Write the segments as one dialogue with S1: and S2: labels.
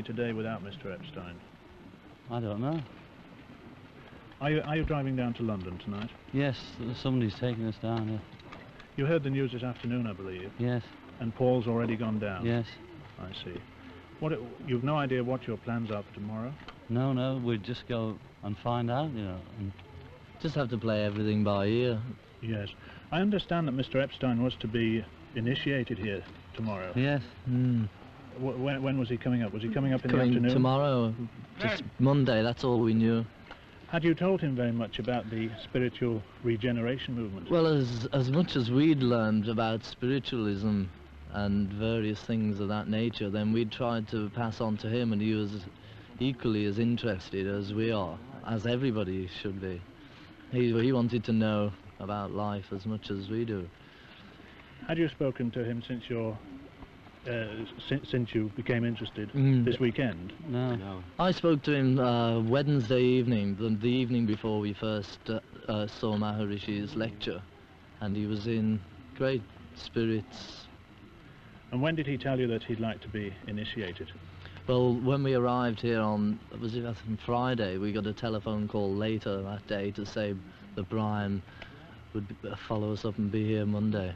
S1: today without Mr. Epstein?
S2: I don't know.
S1: Are you driving down to London tonight?
S2: Yes, somebody's taking us down here.
S1: You heard the news this afternoon, I believe.
S2: Yes.
S1: And Paul's already gone down?
S2: Yes.
S1: I see. You've no idea what your plans are for tomorrow?
S2: No, we'd just go and find out, you know. And
S3: just have to play everything by ear.
S1: Yes. I understand that Mr. Epstein was to be initiated here tomorrow.
S2: Yes.
S1: When was he coming up? Was he coming up in the afternoon?
S3: Tomorrow, just Monday, that's all we knew.
S1: Had you told him very much about the spiritual regeneration movement?
S3: Well, as much as we'd learned about spiritualism and various things of that nature, then we'd tried to pass on to him, and he was equally as interested as we are, as everybody should be. He wanted to know about life as much as we do.
S1: Had you spoken to him since since you became interested this weekend?
S2: No.
S3: I spoke to him Wednesday evening, the evening before we first saw Maharishi's lecture, and he was in great spirits.
S1: And when did he tell you that he'd like to be initiated?
S3: Well, when we arrived here on, I think Friday, we got a telephone call later that day to say that Brian would follow us up and be here Monday.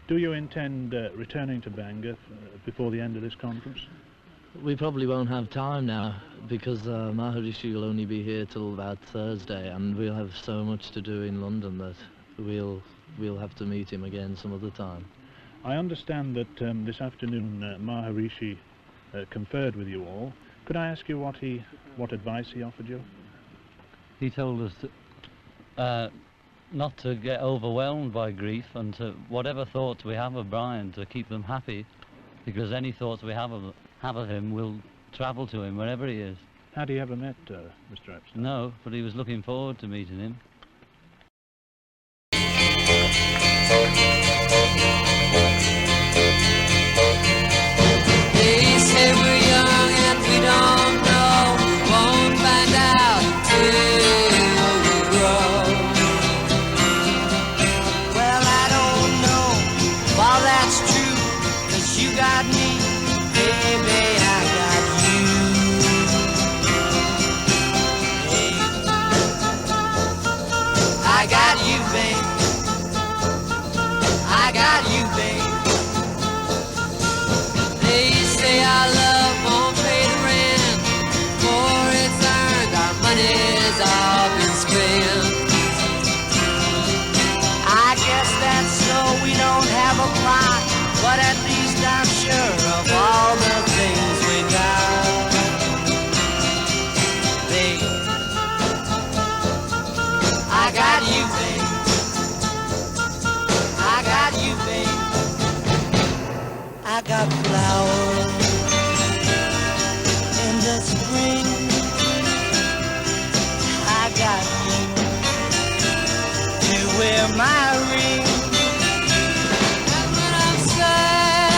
S1: Do you intend returning to Bangor before the end of this conference?
S3: We probably won't have time now, because Maharishi will only be here till about Thursday, and we'll have so much to do in London that we'll have to meet him again some other time.
S1: I understand that this afternoon Maharishi conferred with you all. Could I ask you what advice he offered you?
S2: He told us to, not to get overwhelmed by grief, and to whatever thoughts we have of Brian, to keep them happy, because any thoughts we have of him will travel to him wherever he is.
S1: Had he ever met Mr. Epstein?
S2: No, but he was looking forward to meeting him.
S4: They say we're young and we don't know, won't find out till we grow. Well, I don't know if all that's true, 'cause you got me, baby, I got you. Hey, I got you, babe. I got you, babe. They say our love won't pay the rent, for it's earned, our money's all been spent. I guess that's so we don't have a plot, but at least I'm sure of all the things we got. Babe, I got you, babe. I got you, babe. I got flowers in the spring. I got you to wear my ring. And when I'm sad,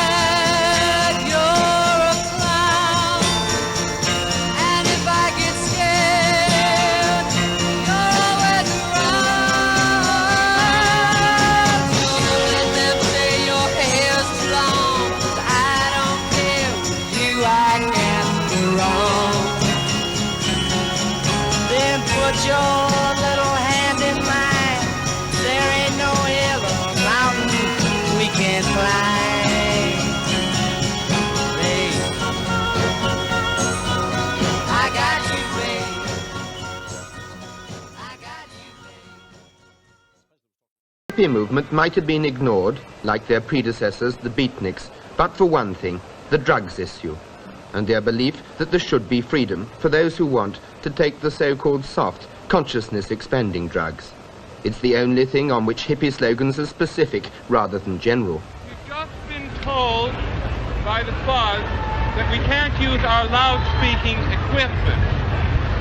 S4: you're a clown. And if I get scared, you're always around. So don't let them say your hair's too long. I don't care, with you I can't go wrong. Then put your little hand in mine. There ain't no hill or mountain we can't climb. Babe, I got you, babe. I got you, babe.
S5: The hippie movement might have been ignored, like their predecessors, the beatniks, but for one thing, the drugs issue, and their belief that there should be freedom for those who want to take the so-called soft, consciousness-expanding drugs. It's the only thing on which hippie slogans are specific rather than general.
S6: We've just been told by the fuzz that we can't use our loudspeaking equipment.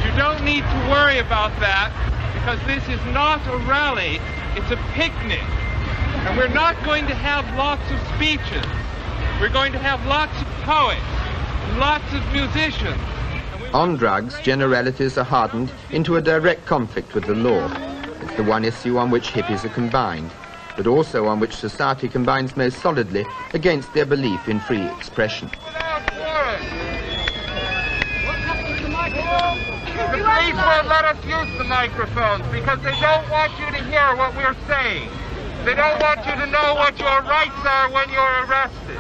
S6: You don't need to worry about that, because this is not a rally, it's a picnic. And we're not going to have lots of speeches. We're going to have lots of poets, lots of musicians.
S5: On drugs, generalities are hardened into a direct conflict with the law. It's the one issue on which hippies are combined, but also on which society combines most solidly against their belief in free expression.
S6: Without warrant, The police won't let us use the microphones because they don't want you to hear what we're saying. They don't want you to know what your rights are when you're arrested.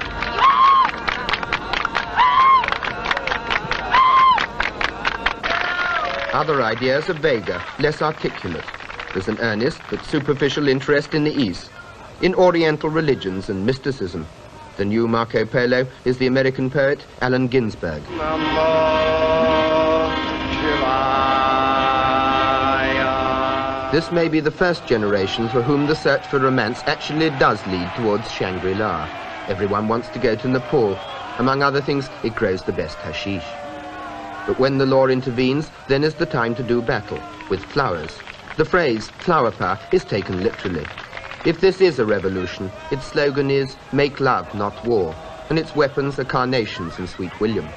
S5: Other ideas are vaguer, less articulate. There's an earnest but superficial interest in the East, in Oriental religions and mysticism. The new Marco Polo is the American poet Allen Ginsberg. This may be the first generation for whom the search for romance actually does lead towards Shangri-La. Everyone wants to go to Nepal. Among other things, it grows the best hashish. But when the law intervenes, then is the time to do battle, with flowers. The phrase, flower power, is taken literally. If this is a revolution, its slogan is, make love, not war, and its weapons are carnations and Sweet William.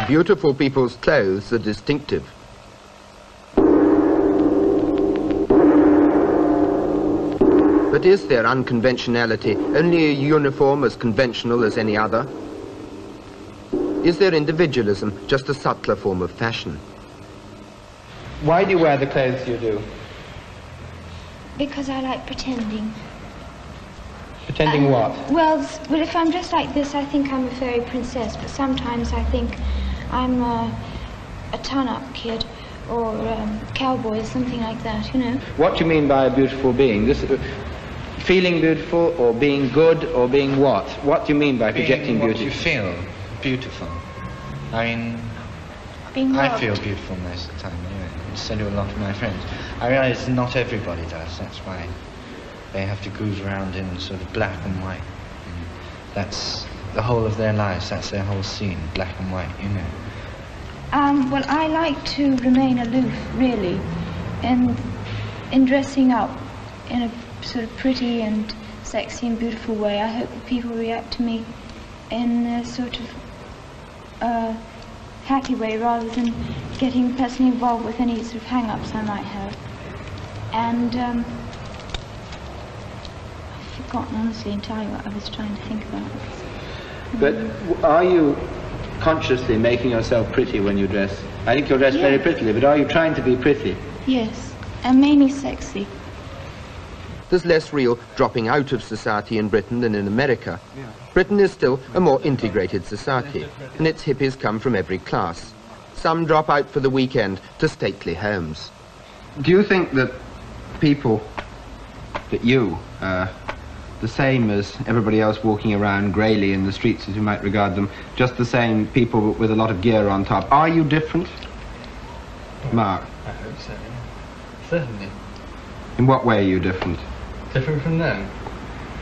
S5: Beautiful people's clothes are distinctive. But is their unconventionality only a uniform as conventional as any other? Is their individualism just a subtler form of fashion?
S6: Why do you wear the clothes you do?
S7: Because I like pretending.
S6: Pretending what?
S7: Well, if I'm dressed like this, I think I'm a fairy princess, but sometimes I think I'm a ton-up kid or cowboy or something like that, you know.
S6: What do you mean by a beautiful being? This, feeling beautiful or being good or being what? What do you mean by projecting
S8: being
S6: beauty?
S8: What you feel beautiful. I mean,
S7: Being
S8: I
S7: loved.
S8: feel beautiful most of the time anyway, and so do a lot of my friends. I realise not everybody does, that's why they have to groove around in sort of black and white. And that's the whole of their lives, that's their whole scene, black and white, you know.
S7: Well, I like to remain aloof, really, in dressing up in a sort of pretty and sexy and beautiful way. I hope that people react to me in a sort of happy way rather than getting personally involved with any sort of hang-ups I might have. And I've forgotten honestly entirely what I was trying to think about.
S9: But are you consciously making yourself pretty when you dress? I think you're dressed very prettily, but are you trying to be pretty?
S7: Yes, and mainly sexy.
S5: There's less real dropping out of society in Britain than in America. Britain is still a more integrated society, and its hippies come from every class. Some drop out for the weekend to stately homes.
S9: Do you think that people, that you, the same as everybody else walking around greyly in the streets as you might regard them, just the same people with a lot of gear on top, are you different? Mark?
S10: I hope so, yeah. Certainly.
S9: In what way are you different?
S10: Different from them?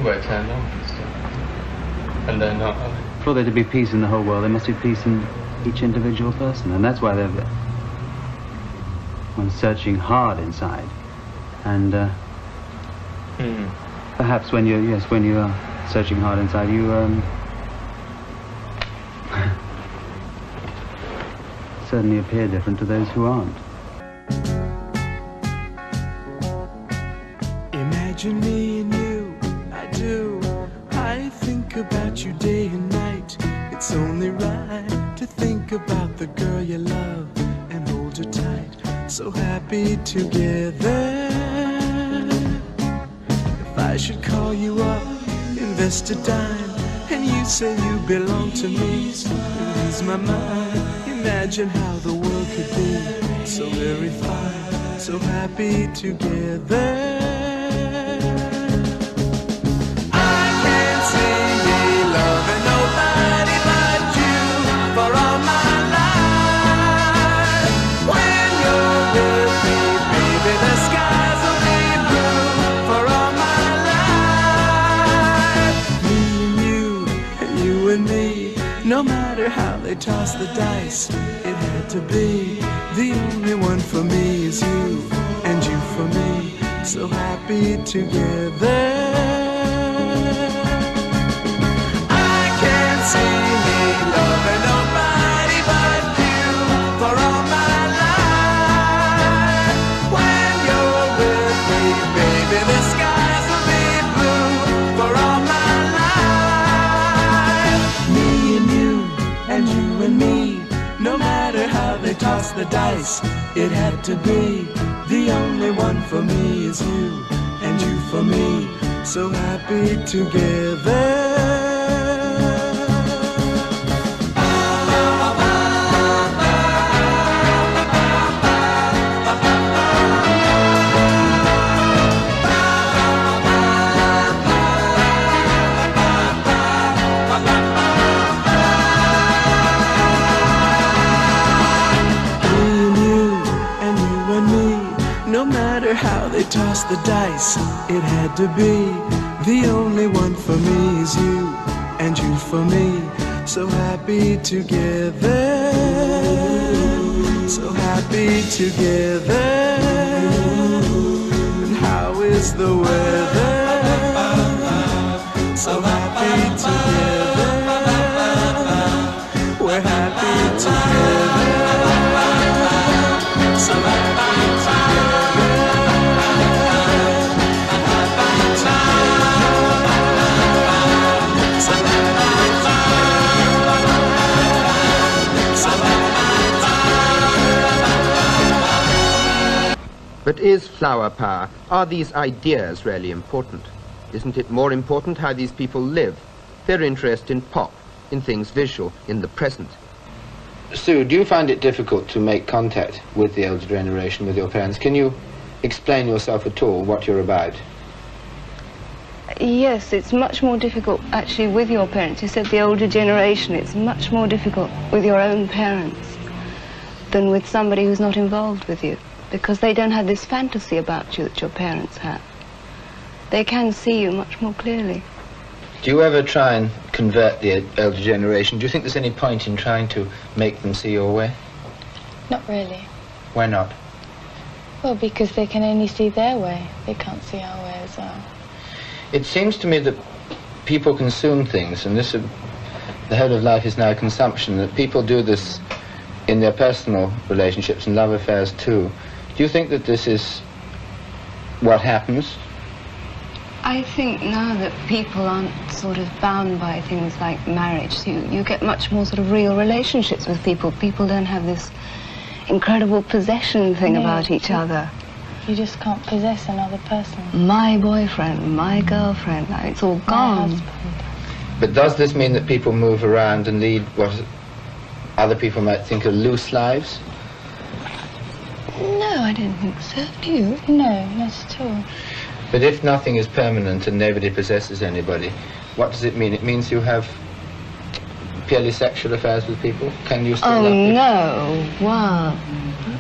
S10: We're turned on and stuff. And they're not.
S11: For there to be peace in the whole world, there must be peace in each individual person, and that's why they're searching hard inside. And perhaps when you are searching hard inside, you certainly appear different to those who aren't.
S12: Imagine me and you, I do. I think about you day and night. It's only right to think about the girl you love and hold her tight. So happy together. If I should call you up, invest a dime, and you say you belong to me, lose my mind. Imagine how the world could be so very fine, so happy together. No matter how they toss the dice, it had to be. The only one for me is you, and you for me, so happy together. I can't see me loving nobody but you for all my life. When you're with me, baby, the skies will be blue for all my life. Me and you, and you and me, no matter how they toss the dice, it had to be. The only one for me is you, and you for me, so happy together. How they toss the dice, it had to be. The only one for me is you, and you for me, so happy together, so happy together. And how is the weather? So happy together, we're happy together, so happy together.
S5: But is flower power, are these ideas really important? Isn't it more important how these people live? Their interest in pop, in things visual, in the present.
S9: Sue, do you find it difficult to make contact with the elder generation, with your parents? Can you explain yourself at all, what you're about?
S13: Yes, it's much more difficult actually with your parents. You said the older generation, it's much more difficult with your own parents than with somebody who's not involved with you, because they don't have this fantasy about you that your parents have. They can see you much more clearly.
S8: Do you ever try and convert the elder generation? Do you think there's any point in trying to make them see your way?
S14: Not really.
S8: Why not?
S14: Well, because they can only see their way. They can't see our way as well.
S8: It seems to me that people consume things, and this, the whole of life is now consumption, that people do this in their personal relationships and love affairs too. Do you think that this is what happens?
S13: I think now that people aren't sort of bound by things like marriage, you get much more sort of real relationships with people. People don't have this incredible possession thing about each other.
S14: You just can't possess another person.
S13: My boyfriend, my girlfriend, it's all gone.
S8: But does this mean that people move around and lead what other people might think are loose lives?
S13: No, I don't think so. Do you?
S14: No, not at all.
S8: But if nothing is permanent and nobody possesses anybody, what does it mean? It means you have purely sexual affairs with people? Can you still love people?
S13: No. Wow.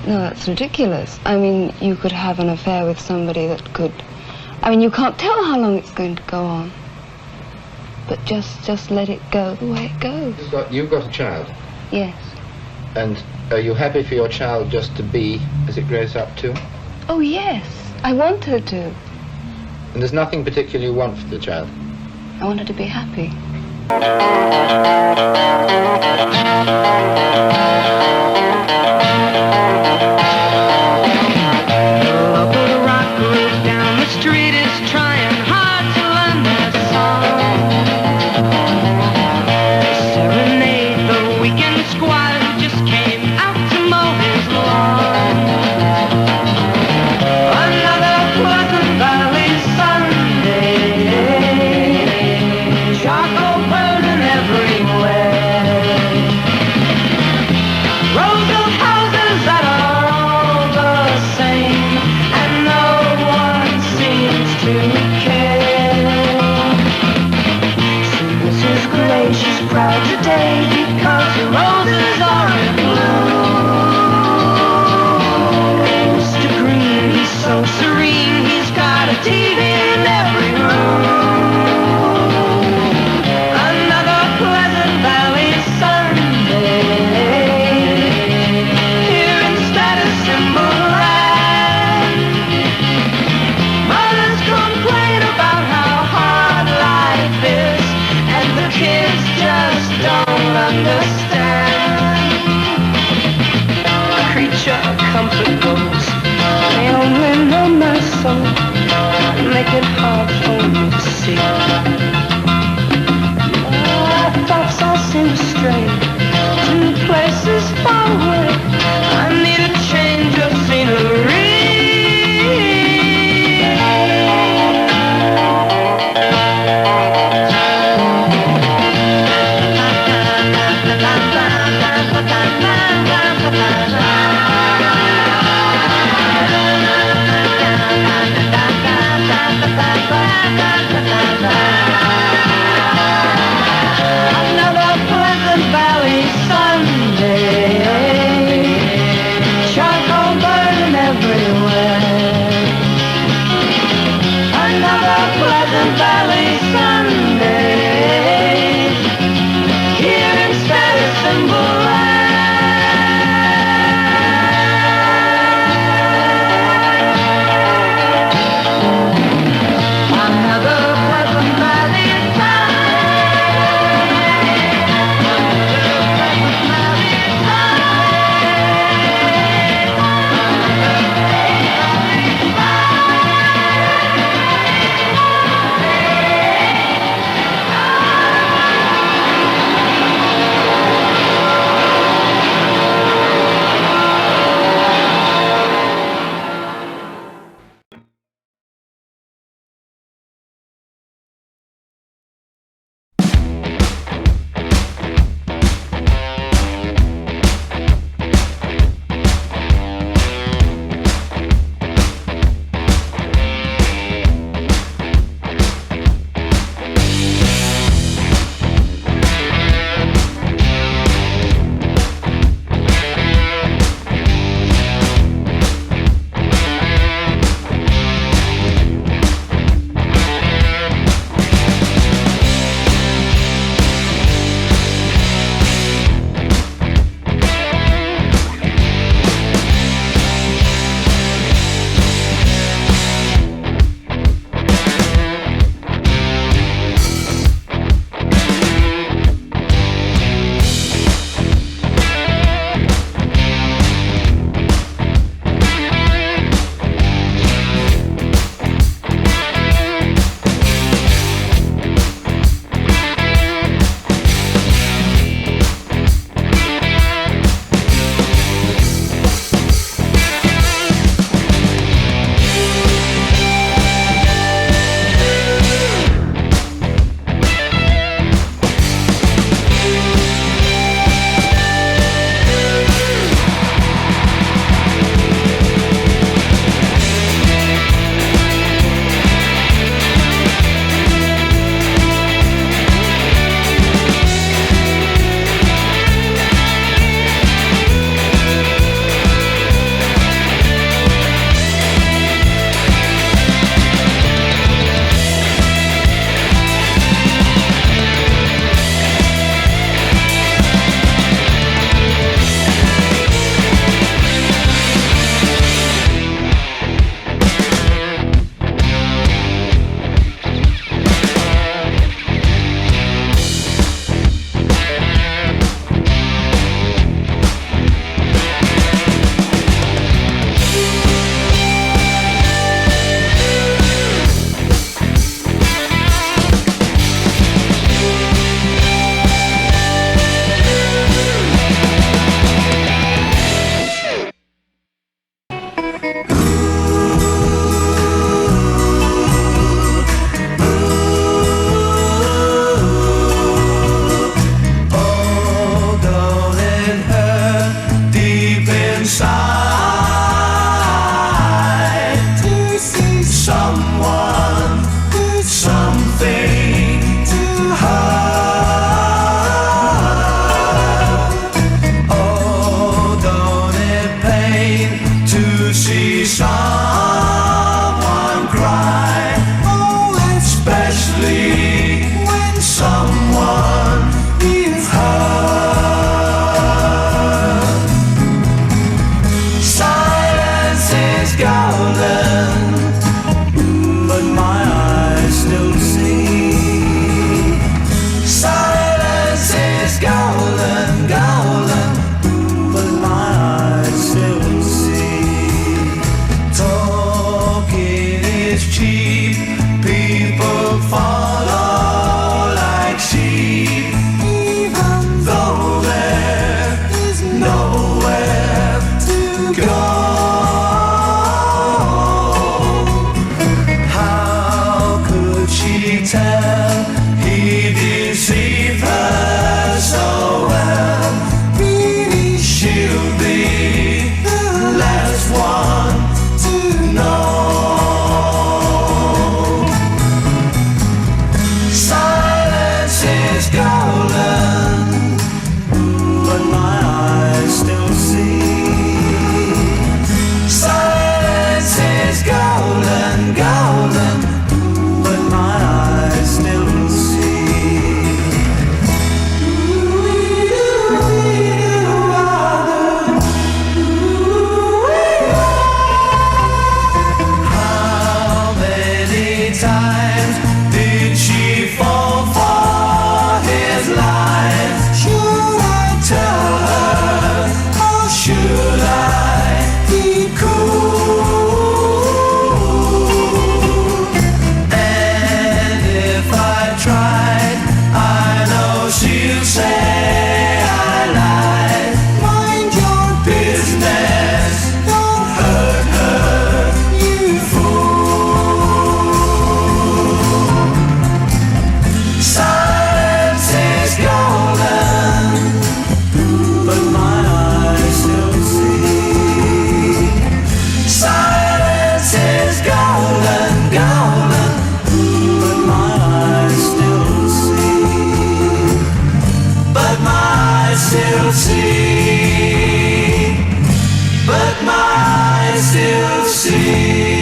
S13: No, that's ridiculous. I mean, you could have an affair with somebody that could... I mean, you can't tell how long it's going to go on. But just let it go the way it goes.
S8: You've got a child?
S13: Yes.
S8: And are you happy for your child just to be as it grows up too?
S13: Oh, yes. I want her to.
S8: And there's nothing particularly you want for the child?
S13: I want her to be happy.
S4: The local rock group down the street is trying hard to learn their song. They serenade the weekend squad who just came out to mow his lawn. Another Pleasant Valley Sunday, charcoal burning everywhere. Rows of houses that are all the same, and no one seems to care. So Mrs. Gray, she's proud today because the roses are in bloom. Mr. Green, he's so serene, he's got a TV in every room. Another Pleasant Valley Sunday, here in Status Symbol Land. Mothers complain about how hard life is, and the kids just don't understand. A creature of comfort goes, they only know my soul, make it hard for me to see. My thoughts all seem to stray to places far away. I need a change of scenery. Another Pleasant Valley Sunday.
S12: still see, but my eyes still see.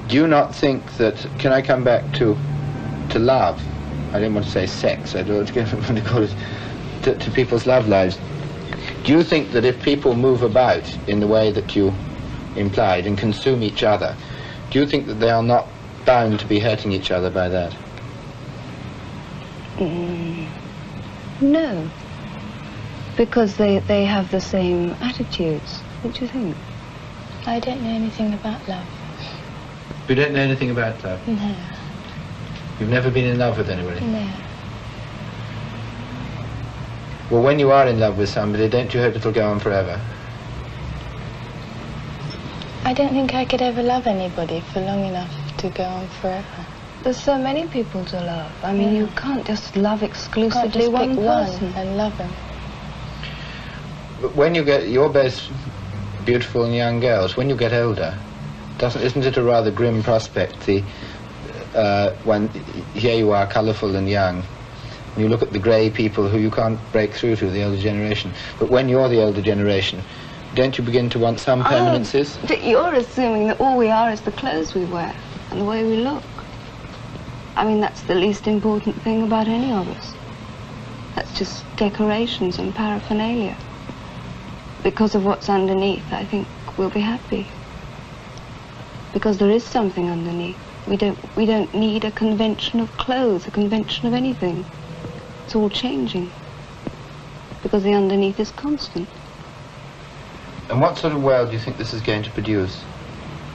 S8: Do you not think that, can I come back to love? I didn't want to say sex, I don't want to call it, to people's love lives. Do you think that if people move about in the way that you implied and consume each other, do you think that they are not bound to be hurting each other by that?
S13: No, because they have the same attitudes. What do you think?
S14: I don't know anything about love.
S8: You don't know anything about love?
S14: No.
S8: You've never been in love with anybody?
S14: No.
S8: Well, when you are in love with somebody, don't you hope it'll go on forever?
S14: I don't think I could ever love anybody for long enough to go on forever.
S13: There's so many people to love. I mean, you can't just love exclusively one person
S14: and love them.
S8: But when you get, you're both beautiful and young girls, when you get older, isn't it a rather grim prospect, when here you are, colourful and young, and you look at the grey people who you can't break through to, the older generation, but when you're the older generation, don't you begin to want some permanences?
S13: You're assuming that all we are is the clothes we wear and the way we look. I mean, that's the least important thing about any of us. That's just decorations and paraphernalia. Because of what's underneath, I think we'll be happy. Because there is something underneath. We don't need a convention of clothes, a convention of anything. It's all changing. Because the underneath is constant.
S8: And what sort of world do you think this is going to produce?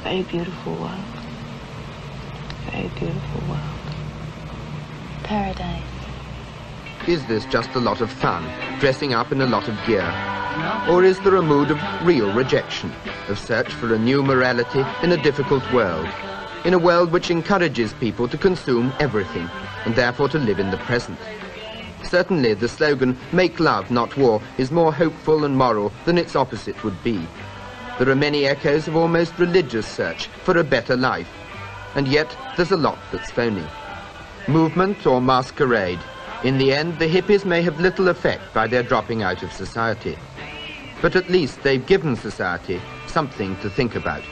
S13: Very beautiful world. Very beautiful world.
S14: Paradise.
S5: Is this just a lot of fun, dressing up in a lot of gear? Or is there a mood of real rejection, of search for a new morality in a difficult world, in a world which encourages people to consume everything, and therefore to live in the present? Certainly the slogan, "Make love, not war," is more hopeful and moral than its opposite would be. There are many echoes of almost religious search for a better life, and yet there's a lot that's phony. Movement or masquerade, in the end the hippies may have little effect by their dropping out of society. But at least they've given society something to think about.